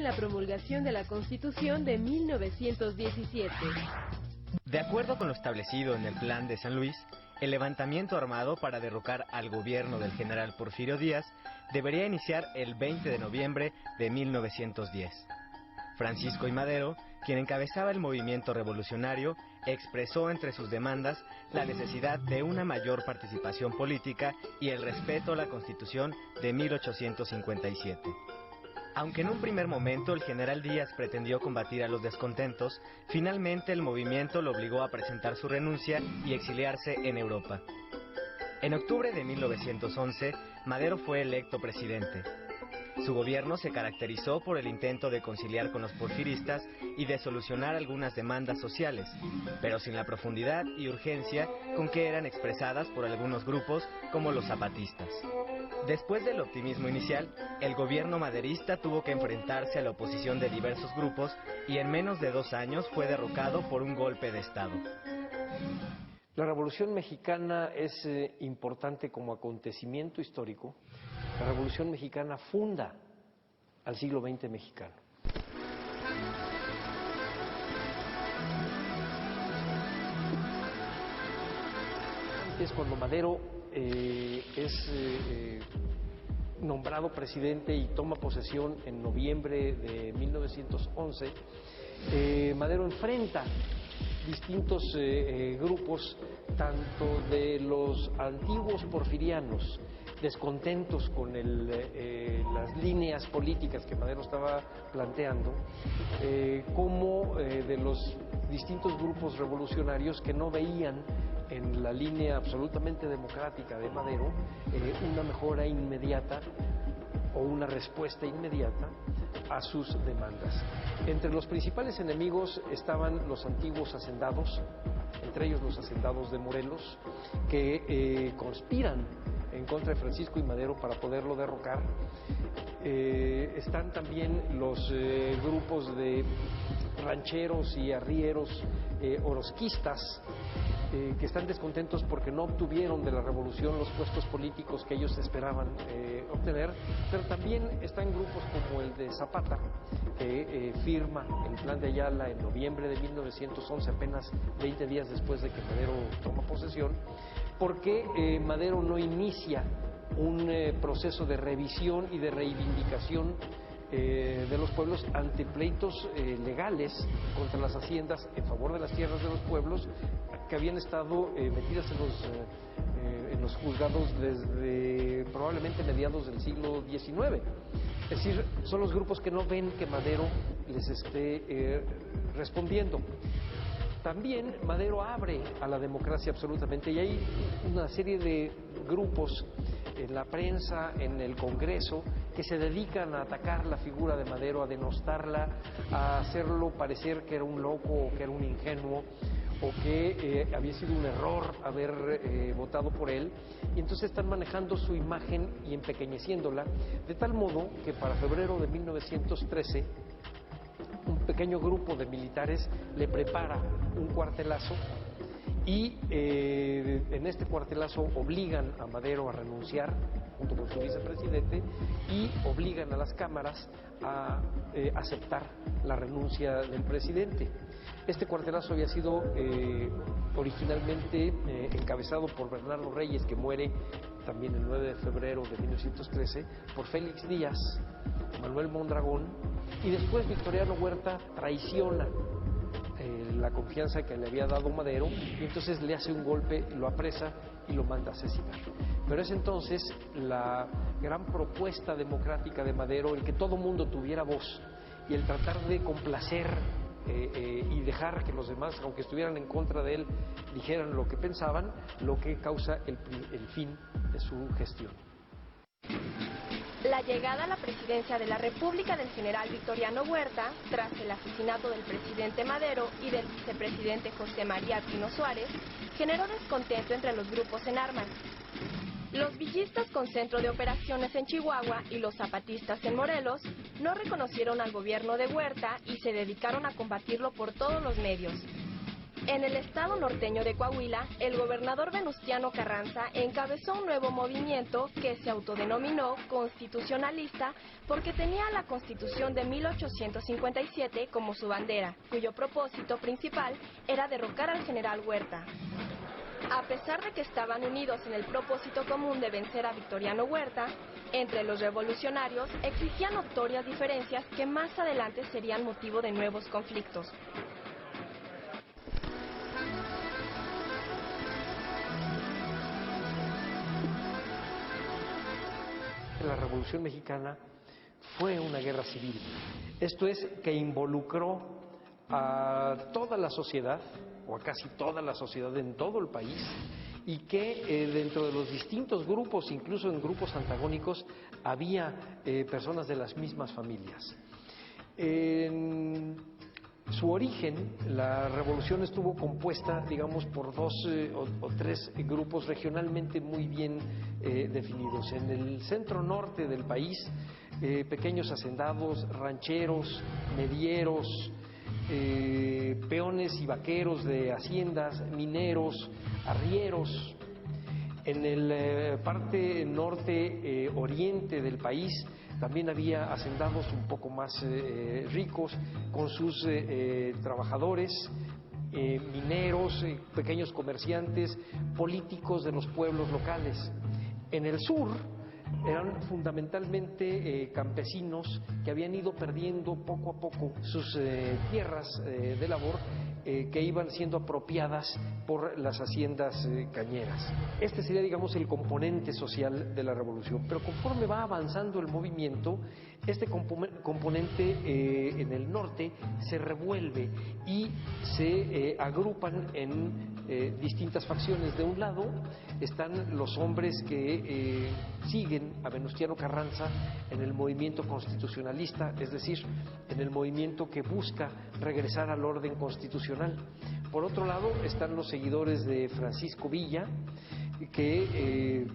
en la promulgación de la Constitución de 1917. De acuerdo con lo establecido en el Plan de San Luis, el levantamiento armado para derrocar al gobierno del general Porfirio Díaz debería iniciar el 20 de noviembre de 1910. Francisco I. Madero, quien encabezaba el movimiento revolucionario, expresó entre sus demandas la necesidad de una mayor participación política y el respeto a la Constitución de 1857. Aunque en un primer momento el general Díaz pretendió combatir a los descontentos, finalmente el movimiento lo obligó a presentar su renuncia y exiliarse en Europa. En octubre de 1911, Madero fue electo presidente. Su gobierno se caracterizó por el intento de conciliar con los porfiristas y de solucionar algunas demandas sociales, pero sin la profundidad y urgencia con que eran expresadas por algunos grupos como los zapatistas. Después del optimismo inicial, el gobierno maderista tuvo que enfrentarse a la oposición de diversos grupos y en menos de 2 años fue derrocado por un golpe de Estado. La Revolución Mexicana es importante como acontecimiento histórico. La Revolución Mexicana funda al siglo XX mexicano. Antes, cuando Madero es nombrado presidente y toma posesión en noviembre de 1911, Madero enfrenta distintos grupos, tanto de los antiguos porfirianos, descontentos con las líneas políticas que Madero estaba planteando, como de los distintos grupos revolucionarios que no veían en la línea absolutamente democrática de Madero una mejora inmediata o una respuesta inmediata a sus demandas. Entre los principales enemigos estaban los antiguos hacendados, entre ellos los hacendados de Morelos, que conspiran en contra de Francisco I. Madero para poderlo derrocar. Están también los grupos de rancheros y arrieros orozquistas, que están descontentos porque no obtuvieron de la revolución los puestos políticos que ellos esperaban obtener, pero también están grupos como el de Zapata, que firma el Plan de Ayala en noviembre de 1911, apenas 20 días después de que Madero toma posesión, porque Madero no inicia un proceso de revisión y de reivindicación de los pueblos ante pleitos legales contra las haciendas en favor de las tierras de los pueblos que habían estado metidas en los juzgados desde probablemente mediados del siglo XIX. Es decir, son los grupos que no ven que Madero les esté respondiendo. También Madero abre a la democracia absolutamente, y hay una serie de grupos en la prensa, en el Congreso, que se dedican a atacar la figura de Madero, a denostarla, a hacerlo parecer que era un loco o que era un ingenuo o que había sido un error haber votado por él, y entonces están manejando su imagen y empequeñeciéndola, de tal modo que para febrero de 1913 un pequeño grupo de militares le prepara un cuartelazo y en este cuartelazo obligan a Madero a renunciar junto con su vicepresidente y obligan a las cámaras a aceptar la renuncia del presidente. Este cuartelazo había sido originalmente encabezado por Bernardo Reyes, que muere también el 9 de febrero de 1913, por Félix Díaz, Manuel Mondragón, y después Victoriano Huerta traiciona la confianza que le había dado Madero, y entonces le hace un golpe, lo apresa y lo manda a asesinar. Pero es entonces la gran propuesta democrática de Madero, el que todo mundo tuviera voz y el tratar de complacer y dejar que los demás, aunque estuvieran en contra de él, dijeran lo que pensaban, lo que causa el fin de su gestión. La llegada a la presidencia de la República del general Victoriano Huerta, tras el asesinato del presidente Madero y del vicepresidente José María Pino Suárez, generó descontento entre los grupos en armas. Los villistas con centro de operaciones en Chihuahua y los zapatistas en Morelos no reconocieron al gobierno de Huerta y se dedicaron a combatirlo por todos los medios. En el estado norteño de Coahuila, el gobernador Venustiano Carranza encabezó un nuevo movimiento que se autodenominó constitucionalista porque tenía la Constitución de 1857 como su bandera, cuyo propósito principal era derrocar al general Huerta. A pesar de que estaban unidos en el propósito común de vencer a Victoriano Huerta, entre los revolucionarios existían notorias diferencias que más adelante serían motivo de nuevos conflictos. La Revolución Mexicana fue una guerra civil. Esto es, que involucró a toda la sociedad, o a casi toda la sociedad en todo el país, y que dentro de los distintos grupos, incluso en grupos antagónicos, había personas de las mismas familias. En su origen, la revolución estuvo compuesta, digamos, por dos o tres grupos regionalmente muy bien definidos. En el centro norte del país, pequeños hacendados, rancheros, medieros, peones y vaqueros de haciendas, mineros, arrieros. En el parte norte oriente del país también había hacendados un poco más ricos con sus trabajadores, mineros, pequeños comerciantes, políticos de los pueblos locales. En el sur eran fundamentalmente campesinos que habían ido perdiendo poco a poco sus tierras de labor que iban siendo apropiadas por las haciendas cañeras. Este sería, digamos, el componente social de la revolución, pero conforme va avanzando el movimiento, este componente en el norte se revuelve y se agrupan en distintas facciones. De un lado están los hombres que siguen a Venustiano Carranza en el movimiento constitucionalista, es decir, en el movimiento que busca regresar al orden constitucional. Por otro lado están los seguidores de Francisco Villa, que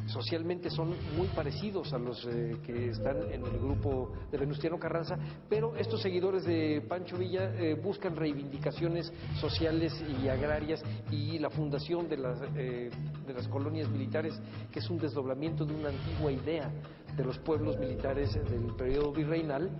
socialmente son muy parecidos a los que están en el grupo de Venustiano Carranza, pero estos seguidores de Pancho Villa buscan reivindicaciones sociales y agrarias y la fundación de las colonias militares, que es un desdoblamiento de una antigua idea de los pueblos militares del periodo virreinal,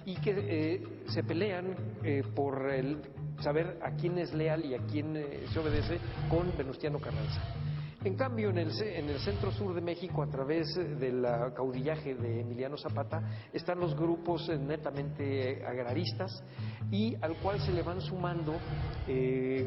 y que se pelean por el saber a quién es leal y a quién se obedece con Venustiano Carranza. En cambio, en el centro sur de México, a través del caudillaje de Emiliano Zapata, están los grupos netamente agraristas, y al cual se le van sumando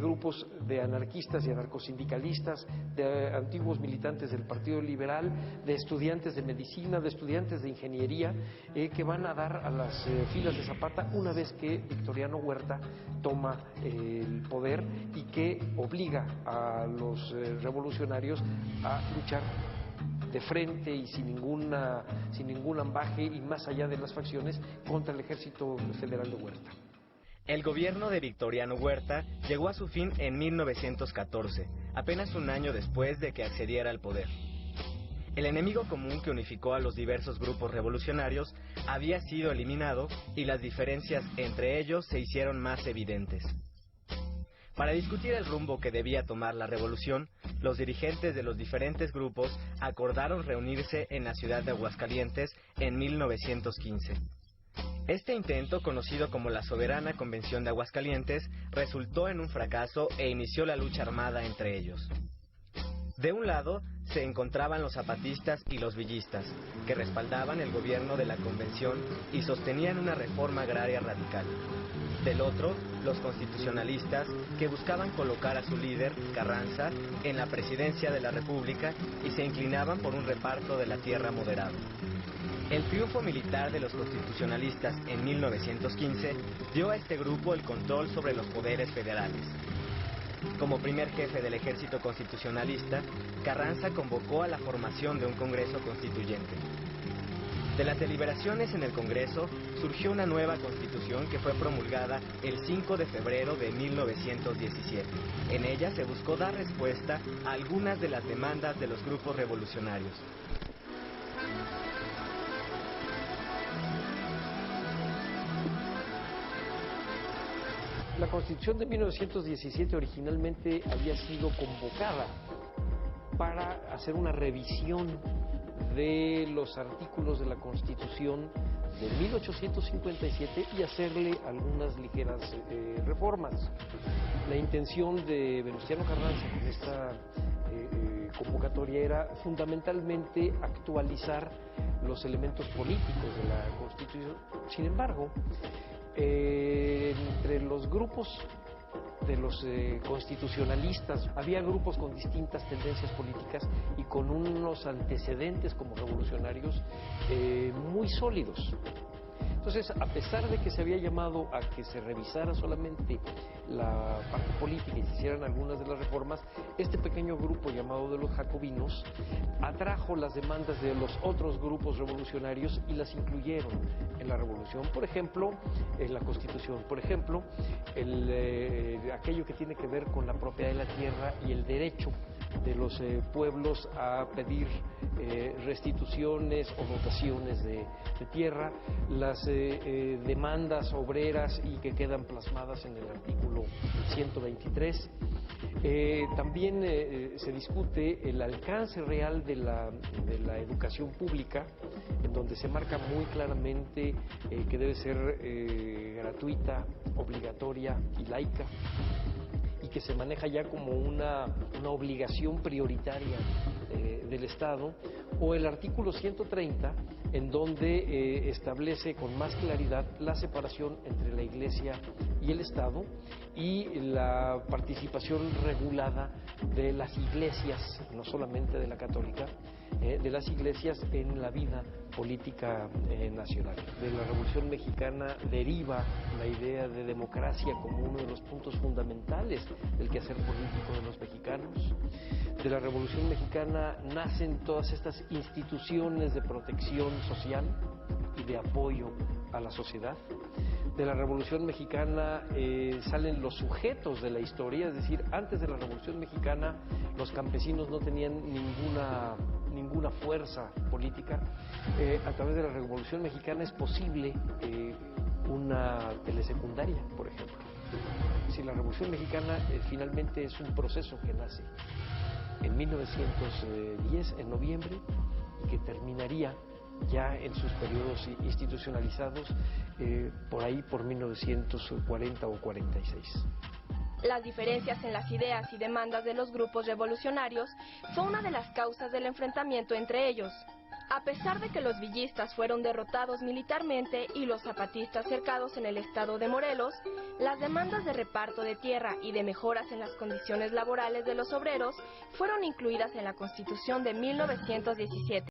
grupos de anarquistas y anarcosindicalistas, de antiguos militantes del Partido Liberal, de estudiantes de medicina, de estudiantes de ingeniería, que van a dar a las filas de Zapata una vez que Victoriano Huerta toma el poder y que obliga a los revolucionarios a luchar de frente y sin ningún ambaje y más allá de las facciones contra el ejército federal de Huerta. El gobierno de Victoriano Huerta llegó a su fin en 1914, apenas un año después de que accediera al poder. El enemigo común que unificó a los diversos grupos revolucionarios había sido eliminado y las diferencias entre ellos se hicieron más evidentes. Para discutir el rumbo que debía tomar la revolución, los dirigentes de los diferentes grupos acordaron reunirse en la ciudad de Aguascalientes en 1915. Este intento, conocido como la Soberana Convención de Aguascalientes, resultó en un fracaso e inició la lucha armada entre ellos. De un lado se encontraban los zapatistas y los villistas, que respaldaban el gobierno de la convención y sostenían una reforma agraria radical. Del otro, los constitucionalistas, que buscaban colocar a su líder, Carranza, en la presidencia de la República y se inclinaban por un reparto de la tierra moderado. El triunfo militar de los constitucionalistas en 1915 dio a este grupo el control sobre los poderes federales. Como primer jefe del ejército constitucionalista, Carranza convocó a la formación de un Congreso Constituyente. De las deliberaciones en el Congreso surgió una nueva Constitución que fue promulgada el 5 de febrero de 1917. En ella se buscó dar respuesta a algunas de las demandas de los grupos revolucionarios. La Constitución de 1917 originalmente había sido convocada para hacer una revisión de los artículos de la Constitución de 1857 y hacerle algunas ligeras reformas. La intención de Venustiano Carranza con esta convocatoria era fundamentalmente actualizar los elementos políticos de la Constitución. Sin embargo, entre los grupos de los constitucionalistas había grupos con distintas tendencias políticas y con unos antecedentes como revolucionarios muy sólidos. Entonces, a pesar de que se había llamado a que se revisara solamente la parte política y se hicieran algunas de las reformas, este pequeño grupo llamado de los jacobinos atrajo las demandas de los otros grupos revolucionarios y las incluyeron en la revolución. Por ejemplo, en la Constitución, por ejemplo, aquello que tiene que ver con la propiedad de la tierra y el derecho de los pueblos a pedir restituciones o dotaciones de tierra, las demandas obreras y que quedan plasmadas en el artículo 123. También se discute el alcance real de la educación pública, en donde se marca muy claramente que debe ser gratuita, obligatoria y laica, y que se maneja ya como una obligación prioritaria del Estado, o el artículo 130, en donde establece con más claridad la separación entre la Iglesia y el Estado y la participación regulada de las iglesias, no solamente de la católica, de las iglesias en la vida política nacional. De la Revolución Mexicana deriva la idea de democracia como uno de los puntos fundamentales del quehacer político de los mexicanos. De la Revolución Mexicana nacen todas estas instituciones de protección social y de apoyo a la sociedad. De la Revolución Mexicana salen los sujetos de la historia, es decir, antes de la Revolución Mexicana los campesinos no tenían ninguna fuerza política. A través de la Revolución Mexicana es posible una telesecundaria, por ejemplo. Si la Revolución Mexicana finalmente es un proceso que nace en 1910, en noviembre, y que terminaría ya en sus periodos institucionalizados por ahí por 1940 o 46. Las diferencias en las ideas y demandas de los grupos revolucionarios fue una de las causas del enfrentamiento entre ellos. A pesar de que los villistas fueron derrotados militarmente y los zapatistas cercados en el estado de Morelos, las demandas de reparto de tierra y de mejoras en las condiciones laborales de los obreros fueron incluidas en la Constitución de 1917.